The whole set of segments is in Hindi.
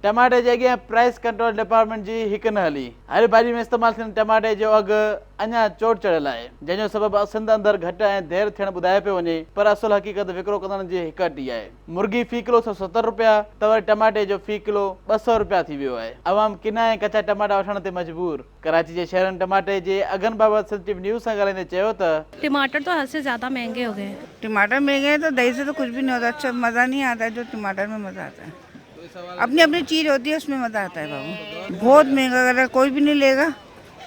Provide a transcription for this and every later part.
टमाटे जे अॻियां प्राइस कंट्रोल डिपार्टमेंट जी हिकु न हली। हर भाॼी में इस्तेमालु थियण टमाटे जो अघु अञा चोट चढ़ियल आहे, जंहिंजो सबबु असिन अंदरि घटि ऐं देरि थियण ॿुधाए पियो वञे, पर असुल हक़ीक़त विकिरो कंदड़नि जी हिकट ई आहे। मुर्गी फी किलो 170 रुपया त वरी टमाटे जो फी किलो 200 रुपया थी वियो आहे। अवाम किना ऐं कचा टमाटा वठण ते मजबूर। कराची जे शहरनि टमाटे जे अघनि बाबति सेंसिटिव न्यूज़ सां ॻाल्हाईंदे चयो त टमाटर तो हद से ज़्यादा महंगे हो गए हैं। टमाटर महंगे हैं तो दही से तो कुछ भी नहीं होता, अच्छा मज़ा नहीं आता है जो टमाटर में मज़ा आता है। अपनी अपनी चीज़ होती है, उसमें मज़ा आता है बाबू। बहुत महंगा कर रहा है, कोई भी नहीं लेगा।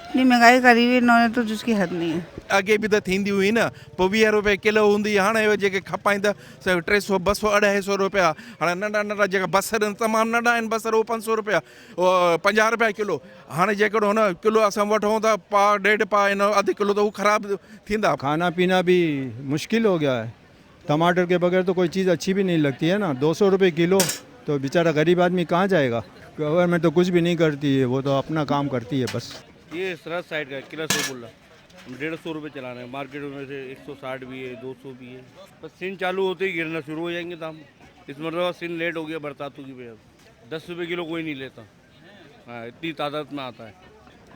इतनी महंगाई करी हुई इन्होंने तो जिसकी हद नहीं है। अॻे बि त थींदी हुई न, पोइ 20 रुपए किलो हूंदी, हाणे जेके खपाइनि त 300 200 250 रुपया। हाणे नंढा नंढा जेका बसर आहिनि तमामु नंढा आहिनि बसर, उहो 500 रुपया 50 रुपया किलो। हाणे जेकॾहिं न किलो असां वठूं था पाव ॾेढ पाव इन अधु किलो त उहो ख़राबु थींदा। खाना पीना भी मुश्किल हो गया है, टमाटर के बगैर तो कोई चीज़ अच्छी भी नहीं लगती है ना। 200 रुपये किलो तो बेचारा गरीब आदमी कहाँ जाएगा। गवर्नमेंट तो कुछ भी नहीं करती है, वो तो अपना काम करती है बस। ये सरहद साइड का किला रसगुल्ला 150 रुपये चला रहे हैं, मार्केट में से 160 भी है, 200 भी है। बस सीन चालू होते ही गिरना शुरू हो जाएंगे दाम। इस मरतबा सीन लेट हो गया बरसातों की वजह से। 10 रुपये किलो कोई नहीं लेता। हाँ, इतनी तादाद में आता है।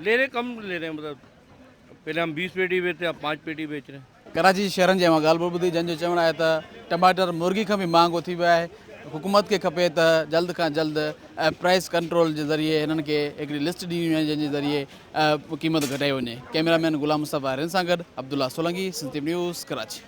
ले रहे कम ले रहे हैं, मतलब पहले हम 20 पेटी बेचते अब 5 पेटी बेच रहे हैं। कराची शहरनि जे ॻाल्हि ॿुधी जंहिंजो चवणु आहे त टमाटर मुर्गी खां बि महांगो थी वियो आहे। हुकूमत खे खपे त जल्द खां जल्द प्राइस कंट्रोल जे ज़रिए हिननि खे हिकिड़ी लिस्ट ॾिनी वञे जंहिंजे ज़रिए क़ीमत घटाई वञे। कैमरामैन गुलाम मुस्तफ़ा हिरन सां गॾु अब्दुल्ला सोलंगी, सिंधी न्यूज़, कराची।